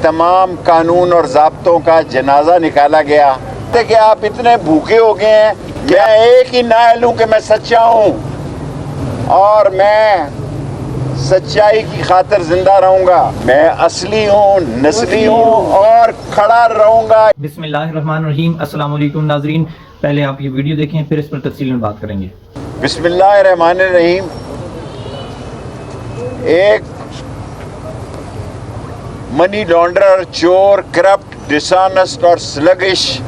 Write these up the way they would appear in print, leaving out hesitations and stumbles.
तमाम कानून और ज़ाब्तों का जनाजा निकाला गया कि आप इतने भूखे हो गए हैं। मैं एक ही नायल हूँ कि मैं सच्चा हूँ और मैं सच्चाई की खातिर जिंदा रहूँगा। मैं असली हूँ, नस्ली हूँ और खड़ा रहूँगा। बिस्मिल्लाहिर्रहमानिर्रहीम। अस्सलाम वालेकुम नाज़रीन, पहले आप ये वीडियो देखें फिर इस पर तफसील में बात करेंगे। बिस्मिल्लाहिर्रहमानिर्रहीम। एक मनी लॉन्ड्रर, चोर, करप्ट, डिसऑनेस्ट और स्लगिश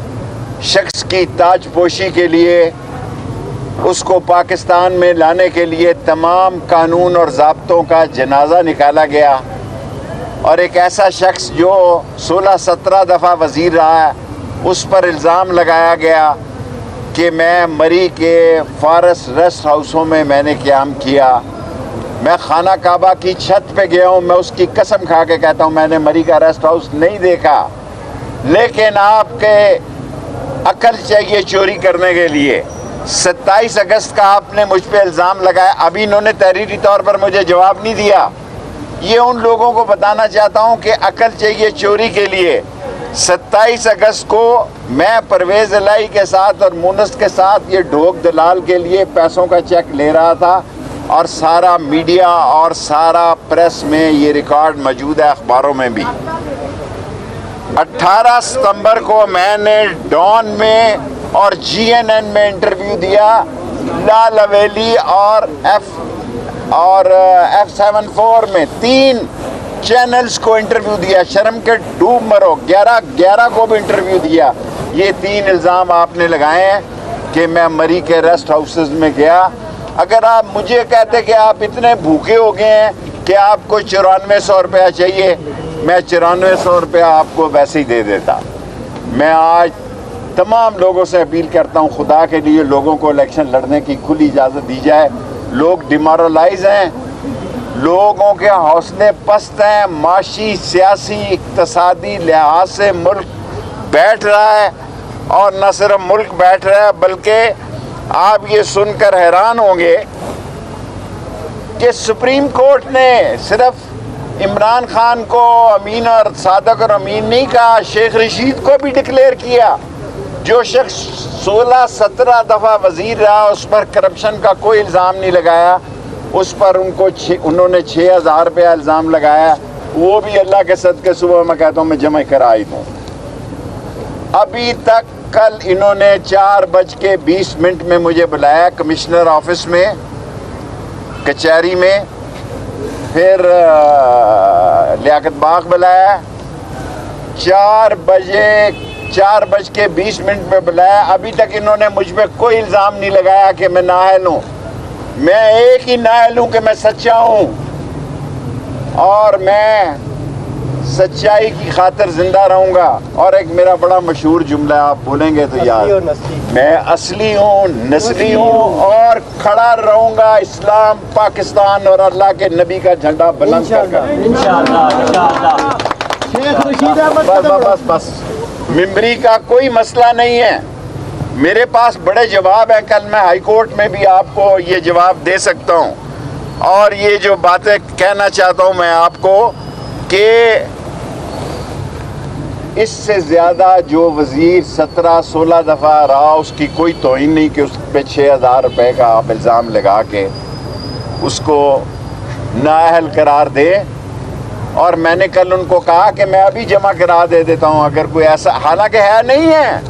शख्स की ताजपोशी के लिए उसको पाकिस्तान में लाने के लिए तमाम कानून और ज़ाब्तों का जनाजा निकाला गया और एक ऐसा शख्स जो 16-17 दफ़ा वज़ीर रहा है उस पर इल्ज़ाम लगाया गया कि मैं मरी के फारस रेस्ट हाउसों में मैंने क़याम किया। मैं खाना काबा की छत पे गया हूँ, मैं उसकी कसम खा के कहता हूँ मैंने मरी का रेस्ट हाउस नहीं देखा। लेकिन आपके अकल चाहिए चोरी करने के लिए। 27 अगस्त का आपने मुझ पे इल्ज़ाम लगाया, अभी इन्होंने तहरीरी तौर पर मुझे जवाब नहीं दिया। ये उन लोगों को बताना चाहता हूँ कि अकल चाहिए चोरी के लिए। 27 अगस्त को मैं परवेज़ इलाही के साथ और मुनस के साथ ये ढोक दलाल के लिए पैसों का चेक ले रहा था और सारा मीडिया और सारा प्रेस में ये रिकॉर्ड मौजूद है, अखबारों में भी। 18 सितंबर को मैंने डॉन में और GNN में इंटरव्यू दिया। लाल हवेली और F74 में 3 चैनल्स को इंटरव्यू दिया। शर्म के डूब मरो। 11 को भी इंटरव्यू दिया। ये 3 इल्ज़ाम आपने लगाए हैं कि मैं मरी के रेस्ट हाउसेस में गया। अगर आप मुझे कहते कि आप इतने भूखे हो गए हैं कि आपको 9400 रुपया चाहिए, मैं 9400 रुपया आपको वैसे ही दे देता। मैं आज तमाम लोगों से अपील करता हूँ, खुदा के लिए लोगों को इलेक्शन लड़ने की खुली इजाज़त दी जाए। लोग डिमोरलाइज हैं, लोगों के हौसले पस्त हैं, माशी, सियासी, इक़्तिसादी लिहाज से मुल्क बैठ रहा है और न सिर्फ मुल्क बैठ रहा है बल्कि आप ये सुनकर हैरान होंगे कि सुप्रीम कोर्ट ने सिर्फ इमरान खान को अमीन और सादक और अमीन नहीं कहा, शेख रशीद को भी डिक्लेयर किया। जो शख्स 16-17 दफ़ा वज़ीर रहा उस पर करप्शन का कोई इल्ज़ाम नहीं लगाया, उस पर उन्होंने 6000 रुपया इल्ज़ाम लगाया। वो भी अल्लाह के सदके सुबह मैं कहता हूँ मैं जमा करा ही दूँ। अभी तक कल इन्होंने 4:20 में मुझे बुलाया कमिश्नर ऑफिस में, कचहरी में, फिर लियाकत बाग बुलाया। 4:20 में बुलाया। अभी तक इन्होंने मुझ पे कोई इल्ज़ाम नहीं लगाया कि मैं नाअहल हूँ। मैं एक ही नाअहल हूँ कि मैं सच्चा हूँ और मैं सच्चाई की खातिर जिंदा रहूँगा। और एक मेरा बड़ा मशहूर जुमला है, आप बोलेंगे तो याद, मैं असली हूँ, नस्ली हूँ और खड़ा रहूँगा इस्लाम, पाकिस्तान और अल्लाह के नबी का झंडा बुलंद कर। बस मिंबरी का कोई मसला नहीं है, मेरे पास बड़े जवाब हैं। कल मैं हाई कोर्ट में भी आपको ये जवाब दे सकता हूँ। और ये जो बातें कहना चाहता हूँ मैं आपको कि इससे ज़्यादा जो वज़ीर 17-16 दफ़ा रहा उसकी कोई तौहीन नहीं कि उस पर 6000 रुपये का आप इल्ज़ाम लगा के उसको नाअहल करार दे। और मैंने कल उनको कहा कि मैं अभी जमा करा दे देता हूँ अगर कोई ऐसा, हालांकि है नहीं है।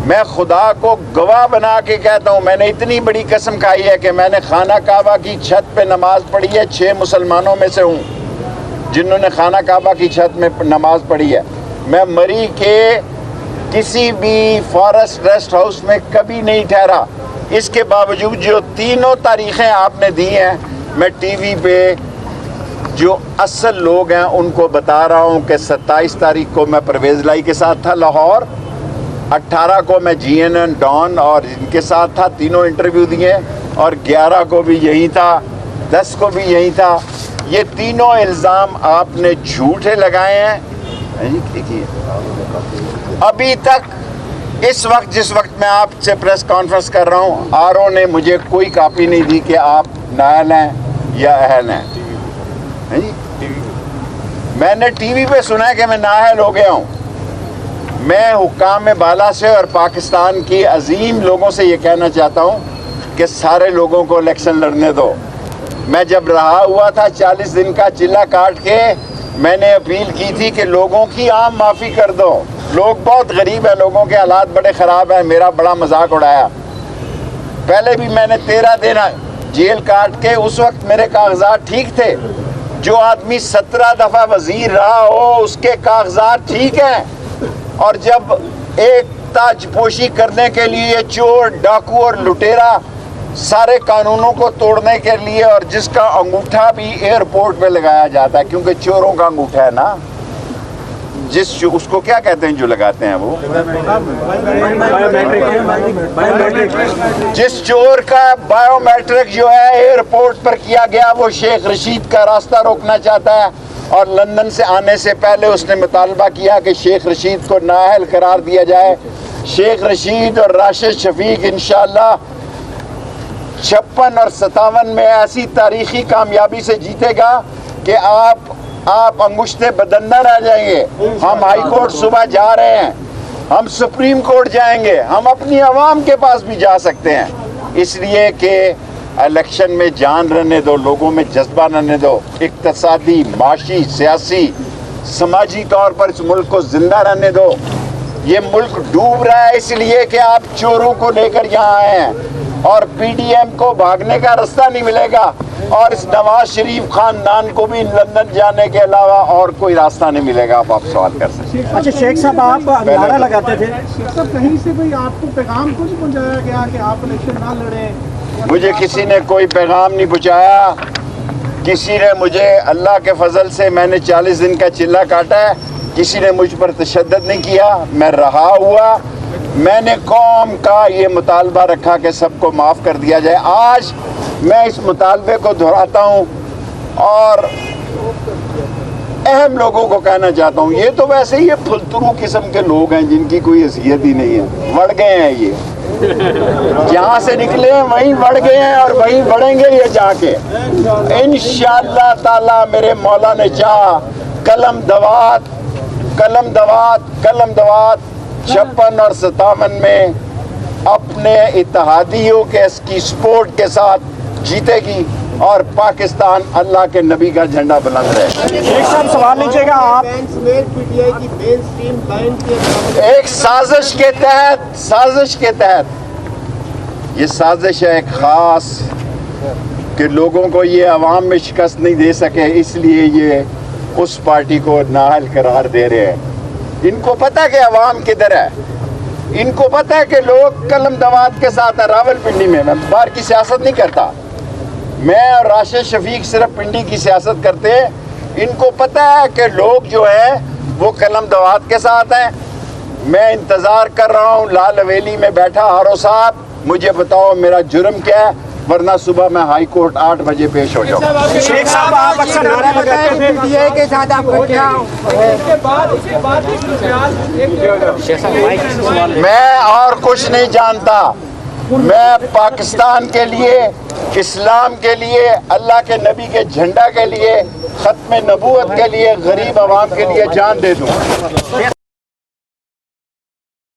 मैं खुदा को गवाह बना के कहता हूँ, मैंने इतनी बड़ी कसम खाई है कि मैंने खाना काबा की छत पे नमाज पढ़ी है। 6 मुसलमानों में से हूँ जिन्होंने खाना काबा की छत में नमाज पढ़ी है। मैं मरी के किसी भी फॉरेस्ट रेस्ट हाउस में कभी नहीं ठहरा। इसके बावजूद जो तीनों तारीखें आपने दी हैं, मैं टीवी पे जो असल लोग हैं उनको बता रहा हूँ कि 27 तारीख को मैं परवेज़ इलाही के साथ था लाहौर, 18 को मैं GNN, डॉन और इनके साथ था, तीनों इंटरव्यू दिए, और 11 को भी यही था, 10 को भी यही था। ये तीनों इल्ज़ाम आपने झूठे लगाए हैं। अभी तक इस वक्त जिस वक्त मैं आपसे प्रेस कॉन्फ्रेंस कर रहा हूँ, RO ने मुझे कोई कापी नहीं दी कि आप नाअहल हैं या अहल हैं। میں نے ٹی وی پہ سنا ہے کہ میں نااہل ہو گیا ہوں. میں حکام بالا سے اور پاکستان کی عظیم لوگوں سے یہ کہنا چاہتا ہوں کہ سارے لوگوں کو الیکشن لڑنے دو. میں جب رہا ہوا تھا 40 دن کا چلہ کاٹ کے میں نے اپیل کی تھی کہ لوگوں کی عام معافی کر دو. لوگ بہت غریب ہیں, لوگوں کے حالات بڑے خراب ہیں. میرا بڑا مذاق اڑایا. پہلے بھی میں نے 13 دن جیل کاٹ کے, اس وقت میرے کاغذات ٹھیک تھے. جو آدمی 17 دفعہ وزیر رہا ہو اس کے کاغذات ٹھیک ہیں, اور جب ایک تاج پوشی کرنے کے لیے چور, ڈاکو اور لٹیرا سارے قانونوں کو توڑنے کے لیے, اور جس کا انگوٹھا بھی ایئرپورٹ پہ لگایا جاتا ہے کیونکہ چوروں کا انگوٹھا ہے نا, اس کو کیا کہتے ہیں جو لگاتے ہیں وہ, جس چور کا بایو میٹرک جو ہے ایئرپورٹ پر کیا گیا, وہ شیخ رشید کا راستہ روکنا چاہتا ہے. اور لندن سے آنے سے پہلے اس نے مطالبہ کیا کہ شیخ رشید کو نااہل قرار دیا جائے. شیخ رشید اور راشد شفیق انشاءاللہ 56 اور 57 میں ایسی تاریخی کامیابی سے جیتے گا کہ آپ انگشتے بدندہ رہ جائیں گے. ہم ہائی کورٹ صبح جا رہے ہیں, ہم سپریم کورٹ جائیں گے, ہم اپنی عوام کے پاس بھی جا سکتے ہیں. اس لیے کہ الیکشن میں جان رہنے دو, لوگوں میں جذبہ رہنے دو. اقتصادی, معاشی, سیاسی, سماجی طور پر اس ملک کو زندہ رہنے دو. یہ ملک ڈوب رہا ہے اس لیے کہ آپ چوروں کو لے کر یہاں آئے ہیں, اور پی ڈی ایم کو بھاگنے کا راستہ نہیں ملے گا, اور اس نواز شریف خاندان کو بھی لندن جانے کے علاوہ اور کوئی راستہ نہیں ملے گا. آپ سوال کر سکتے ہیں. اچھا شیخ صاحب, آپ نعرہ لگاتے تھے, کہیں سے بھئی آپ کو پیغام تو نہیں پہنچایا گیا کہ آپ الیکشن نہ لڑیں؟ مجھے کسی نے کوئی پیغام نہیں پہنچایا. کسی نے مجھے, اللہ کے فضل سے میں نے 40 دن کا چلہ کاٹا ہے, کسی نے مجھ پر تشدد نہیں کیا. میں رہا ہوا, میں نے قوم کا یہ مطالبہ رکھا کہ سب کو معاف کر دیا جائے. آج میں اس مطالبے کو دہراتا ہوں اور اہم لوگوں کو کہنا چاہتا ہوں. یہ تو ویسے ہی پھلترو قسم کے لوگ ہیں جن کی کوئی حیثیت ہی نہیں ہے, بڑھ گئے ہیں. یہ جہاں سے نکلے ہیں وہیں بڑھ گئے ہیں اور وہیں بڑھیں گے یہ جا کے انشاءاللہ تعالی. میرے مولا نے چاہا قلم دوات 56 اور 57 میں اپنے اتحادیوں کے اس کی سپورٹ کے ساتھ جیتے گی, اور پاکستان اللہ کے نبی کا جھنڈا بلند رہے. شیخ صاحب سوال لیجیے گا آپ. ایک سازش کے تحت یہ سازش ہے ایک خاص کہ لوگوں کو یہ عوام میں شکست نہیں دے سکے, اس لیے یہ اس پارٹی کو نااہل قرار دے رہے ہیں. ان کو پتہ کہ عوام کدھر ہے, ان کو پتہ ہے کہ لوگ قلم دوات کے ساتھ ہیں. راول پنڈی میں باہر کی سیاست نہیں کرتا, میں اور راشد شفیق صرف پنڈی کی سیاست کرتے ہیں. ان کو پتہ ہے کہ لوگ جو ہیں وہ قلم دوات کے ساتھ ہیں. میں انتظار کر رہا ہوں لال حویلی میں بیٹھا, ہارو صاحب مجھے بتاؤ میرا جرم کیا ہے, ورنہ صبح میں ہائی کورٹ 8 بجے پیش ہو جاؤں. شیخ صاحب آپ اکثر نعرہ لگاتے تھے, پی ٹی آئی کے ساتھ آپ کو کیا میں اور کچھ نہیں جانتا. میں پاکستان کے لیے, اسلام کے لیے, اللہ کے نبی کے جھنڈا کے لیے, ختم نبوت کے لیے, غریب عوام کے لیے جان دے دوں.